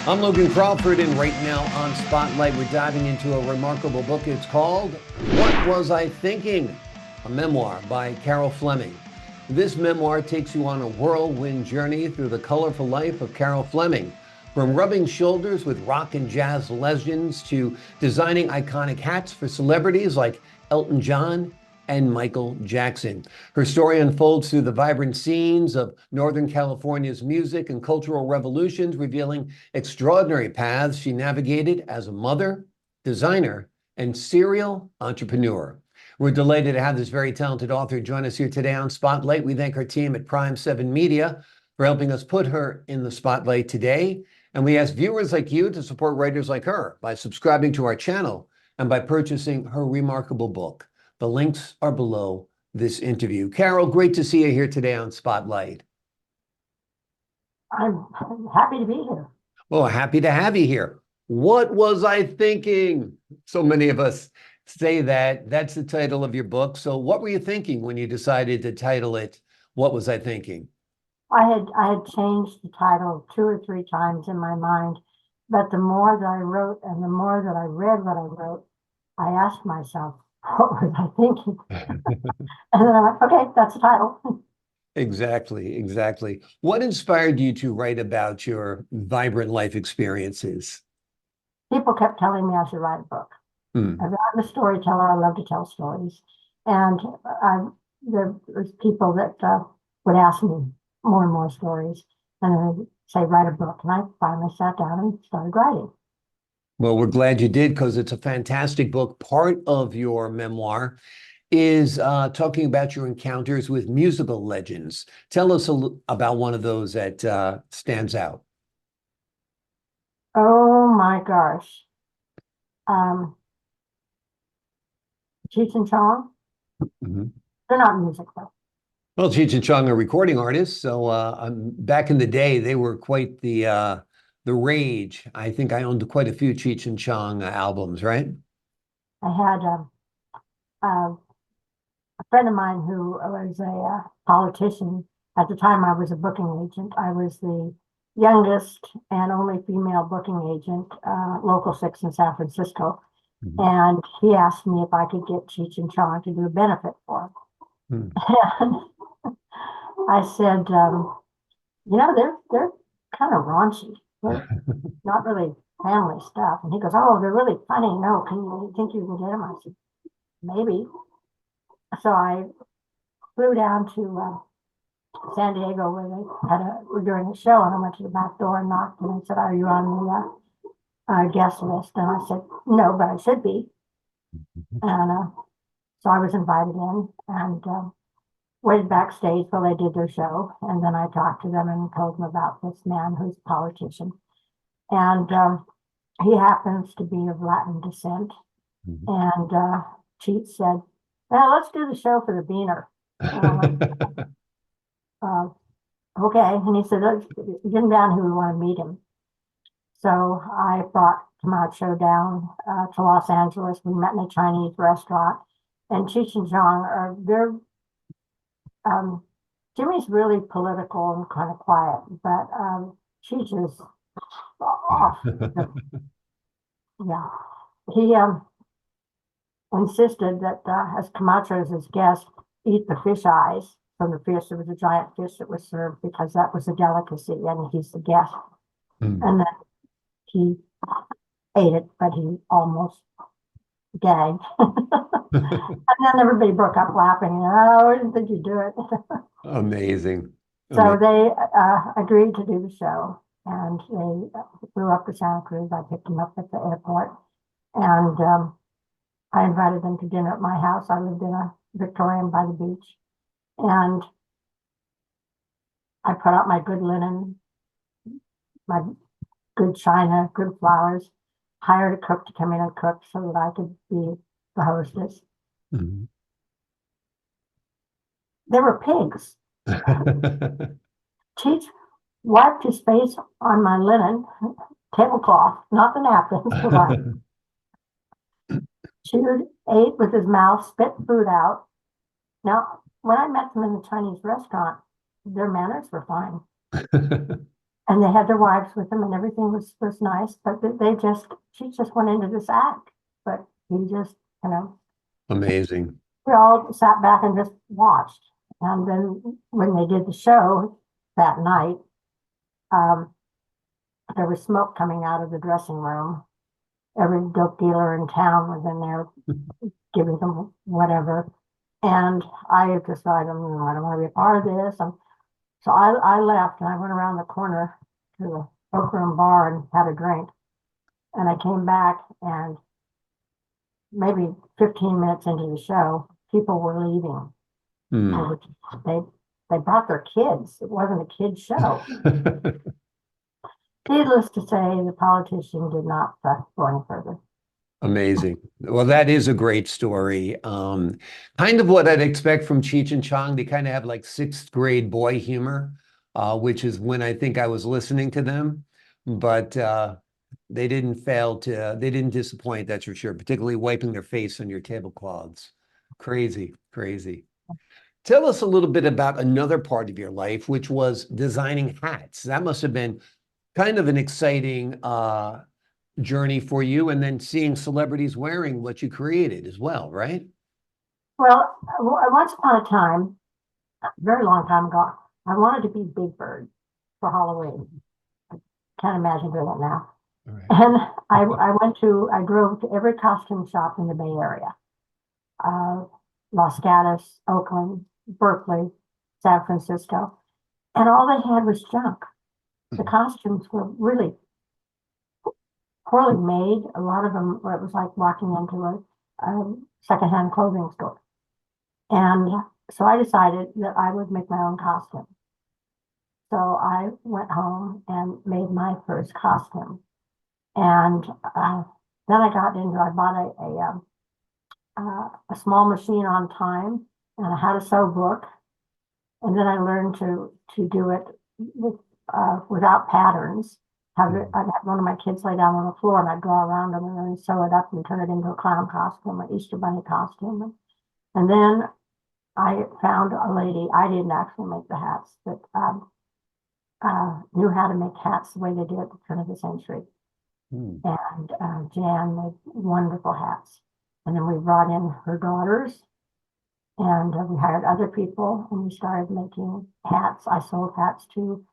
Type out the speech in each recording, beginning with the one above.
I'm Logan Crawford, and right now on Spotlight, we're diving into a remarkable book. It's called What Was I Thinking? A memoir by Carol Flemming. This memoir takes you on a whirlwind journey through the colorful life of Carol Flemming, from rubbing shoulders with rock and jazz legends to designing iconic hats for celebrities like Elton John and Michael Jackson. Her story unfolds through the vibrant scenes of Northern California's music and cultural revolutions, revealing extraordinary paths she navigated as a mother, designer, and serial entrepreneur. We're delighted to have this very talented author join us here today on Spotlight. We thank our team at Prime 7 Media for helping us put her in the spotlight today. And we ask viewers like you to support writers like her by subscribing to our channel and by purchasing her remarkable book. The links are below this interview. Carol, great to see you here today on Spotlight. I'm happy to be here. Well, happy to have you here. What was I thinking? So many of us say that. That's the title of your book. So what were you thinking when you decided to title it, What Was I Thinking? I had changed the title 2 or 3 times in my mind, but the more that I wrote and the more that I read what I wrote, I asked myself, what was I thinking? And then I went, okay, that's the title. Exactly. What inspired you to write about your vibrant life experiences? People kept telling me I should write a book. I'm a storyteller. I love to tell stories. And there was people that would ask me more and more stories. And then they'd say, write a book. And I finally sat down and started writing. Well, we're glad you did because it's a fantastic book. Part of your memoir is talking about your encounters with musical legends. Tell us about one of those that stands out. Oh my gosh. Cheech and Chong, Mhm. they're not music though. Well, Cheech and Chong are recording artists, so back in the day, they were quite the rage. I think I owned quite a few Cheech and Chong albums, right? I had a friend of mine who was a politician. At the time, I was a booking agent. I was the youngest and only female booking agent, Local 6 in San Francisco. Mhm. And he asked me if I could get Cheech and Chong to do a benefit for him. Hmm. And I said, they're kind of raunchy. They're not really family stuff. And he goes, oh, they're really funny. No, can you think you can get them? I said, maybe. So I flew down to San Diego where they were doing a show, and I went to the back door and knocked, and they said, are you on the guest list? And I said, no, but I should be. And so I was invited in and waited backstage while they did their show. And then I talked to them and told them about this man who's a politician. And he happens to be of Latin descent. Mhm. And Cheech said, well, let's do the show for the Beaner. Okay. And he said, let's get him down here. We want to meet him. So I brought Camacho down to Los Angeles. We met in a Chinese restaurant. And Cheech and Chong Jimmy's really political and kind of quiet, but Cheech is off. Yeah. He insisted that as Camacho is his guest, eat the fish eyes from the fish. There was a giant fish that was served because that was a delicacy and he's the guest. Hmm. And then he ate it, but he almost gagged. And then everybody broke up laughing. Oh, I didn't think you'd do it. Amazing. So they agreed to do the show, and they flew up to Santa Cruz. I picked them up at the airport, and I invited them to dinner at my house. I lived in a Victorian by the beach, and I put out my good linen, my good china, good flowers, hired a cook to come in and cook so that I could be the hostess. Mm-hmm. There were pigs. Cheech wiped his face on my linen tablecloth, not the napkins. Chewed, ate with his mouth, spit food out. Now, when I met them in the Chinese restaurant, their manners were fine. And they had their wives with them and everything was nice, but she just went into this act, but he just, Amazing. we all sat back and just watched. And then when they did the show that night, there was smoke coming out of the dressing room. Every dope dealer in town was in there giving them whatever. And I decided, I don't want to be a part of this. So I left and I went around the corner to the Oak Room bar and had a drink. And I came back, and maybe 15 minutes into the show, people were leaving. Mm. They brought their kids. It wasn't a kid's show. Needless to say, the politician did not go any further. Amazing. Well, that is a great story. Kind of what I'd expect from Cheech and Chong. They kind of have like sixth grade boy humor, which is when I think I was listening to them. But they didn't disappoint, that's for sure, particularly wiping their face on your tablecloths. Crazy, crazy. Tell us a little bit about another part of your life, which was designing hats. That must have been kind of an exciting journey for you, and then seeing celebrities wearing what you created as well, right? Well, once upon a time, a very long time ago, I wanted to be Big Bird for Halloween. I can't imagine doing it now. Right. And I drove to every costume shop in the Bay Area. Los Gatos, Oakland, Berkeley, San Francisco. And all they had was junk. The costumes were really poorly made. A lot of them, it was like walking into a secondhand clothing store. And so I decided that I would make my own costume. So I went home and made my first costume. And then I bought a small machine on time, and I had a sew book. And then I learned to do it without patterns. I'd have one of my kids lay down on the floor, and I'd draw around them and then sew it up and turn it into a clown costume, an Easter bunny costume. And then I found a lady. I didn't actually make the hats, but knew how to make hats the way they did at the turn of the century. And Jan made wonderful hats. And then we brought in her daughters, and we hired other people, and we started making hats. I sold hats to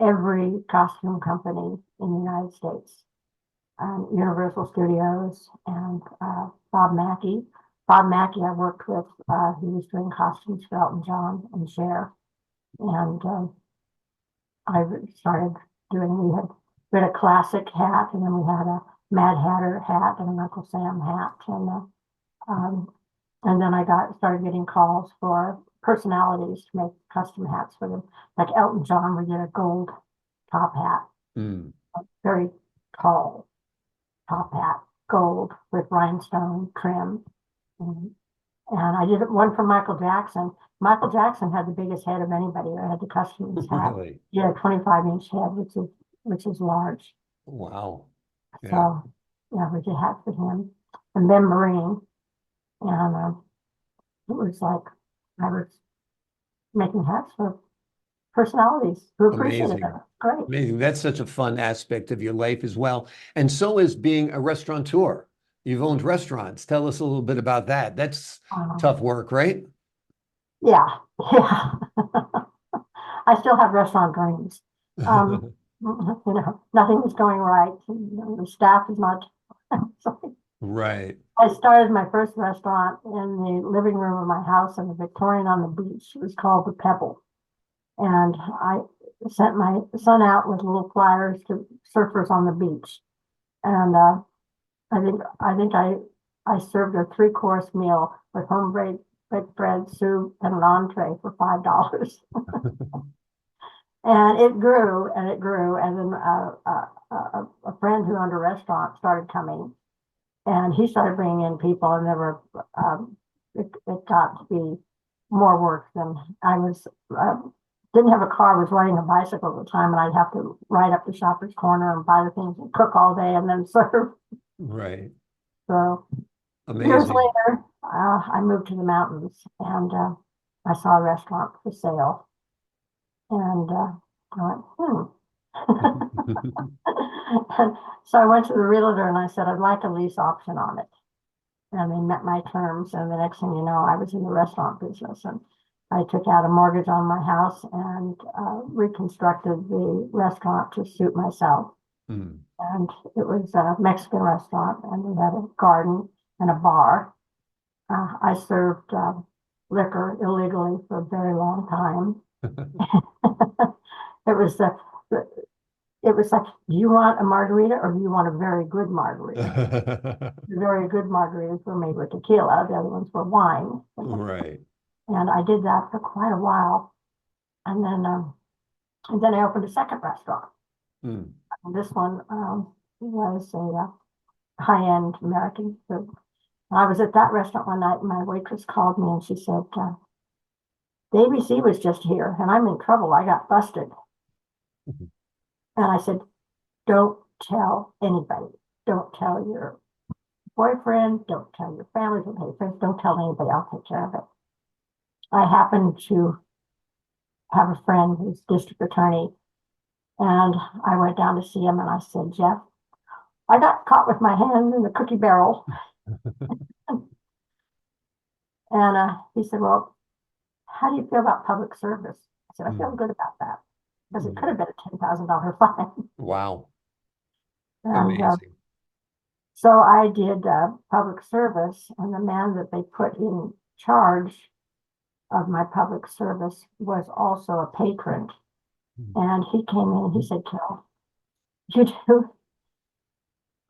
every costume company in the United States, Universal Studios, and Bob Mackie. Bob Mackie I worked with. He was doing costumes for Elton John and Cher. And I started we had a classic hat, and then we had a Mad Hatter hat and an Uncle Sam hat. And then I started getting calls for personalities to make custom hats for them. Like Elton John, we did a gold top hat, a very tall top hat, gold with rhinestone trim. And I did one for Michael Jackson. Michael Jackson had the biggest head of anybody. I had the custom hat. Really? He had a 25-inch head, which is large. Wow. Yeah. So yeah, we did hats for him. And Ben Marine. And it was like I was making hats for personalities who appreciated it. Great. Amazing. That's such a fun aspect of your life as well. And so is being a restaurateur. You've owned restaurants. Tell us a little bit about that. That's tough work, right? Yeah. I still have restaurant dreams. Nothing is going right. The staff is not. Right. I started my first restaurant in the living room of my house in the Victorian on the beach. It was called The Pebble. And I sent my son out with little flyers to surfers on the beach. And I think I served a 3-course meal with homemade baked bread, soup, and an entree for $5. And it grew and it grew. And then a friend who owned a restaurant started coming, and he started bringing in people, and it got to be more work than I was. Didn't have a car, was riding a bicycle at the time, and I'd have to ride up to Shoppers Corner and buy the things and cook all day and then serve. Right. So amazing. Years later, I moved to the mountains, and I saw a restaurant for sale. And I went, And so I went to the realtor and I said, I'd like a lease option on it. And they met my terms. And the next thing you know, I was in the restaurant business. And I took out a mortgage on my house and reconstructed the restaurant to suit myself. Mm. And it was a Mexican restaurant, and we had a garden and a bar. I served liquor illegally for a very long time. It was it was like, do you want a margarita or do you want a very good margarita? The very good margaritas were made with tequila, the other ones were wine. Right. And I did that for quite a while. And then I opened a second restaurant. Mm. And this one was a high-end American food. And I was at that restaurant one night, and my waitress called me and she said, the ABC was just here and I'm in trouble. I got busted. Mhm. And I said, don't tell anybody. Don't tell your boyfriend. Don't tell your family. Don't tell your friends. Don't tell anybody. I'll take care of it. I happened to have a friend who's district attorney, and I went down to see him and I said, Jeff, I got caught with my hand in the cookie barrel. And he said, well, how do you feel about public service? I said, I feel good about that, because it could have been a $10,000 fine. Wow. And Amazing. so I did public service, and the man that they put in charge of my public service was also a patron. And he came in and he said, Carol, you do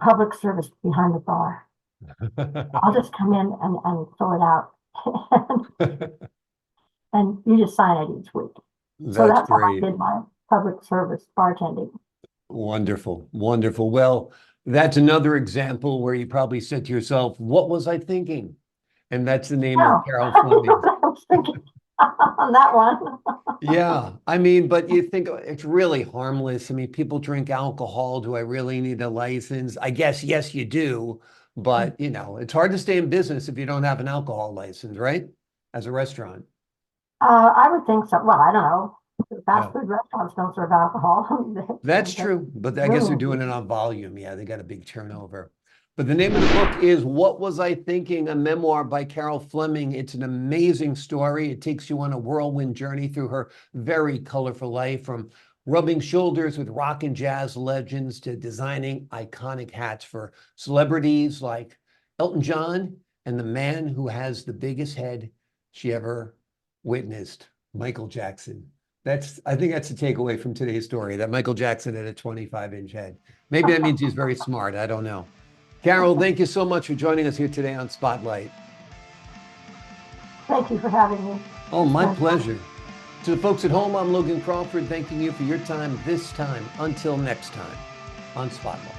public service behind the bar. I'll just come in and fill it out. And you just sign it each week. So That's that's how I great. did my public service bartending. Wonderful. Wonderful. Well, that's another example where you probably said to yourself, what was I thinking? And that's the name of No, Carol Flemming. I was thinking on that one. Yeah, I mean, but you think it's really harmless. I mean, people drink alcohol. Do I really need a license? I guess, yes, you do. But, you know, it's hard to stay in business if you don't have an alcohol license, right? As a restaurant. I would think so. Well, I don't know. The Yeah, fast food restaurants don't serve alcohol. that's true. But I guess they're doing it on volume. Yeah, they got a big turnover. But the name of the book is What Was I Thinking? A memoir by Carol Flemming. It's an amazing story. It takes you on a whirlwind journey through her very colorful life, from rubbing shoulders with rock and jazz legends to designing iconic hats for celebrities like Elton John and the man who has the biggest head she ever witnessed, Michael Jackson. I think that's the takeaway from today's story, that Michael Jackson had a 25-inch head. Maybe that means he's very smart. I don't know. Carol, thank you so much for joining us here today on Spotlight. Thank you for having me. Oh, my pleasure. To the folks at home, I'm Logan Crawford, thanking you for your time this time. Until next time on Spotlight.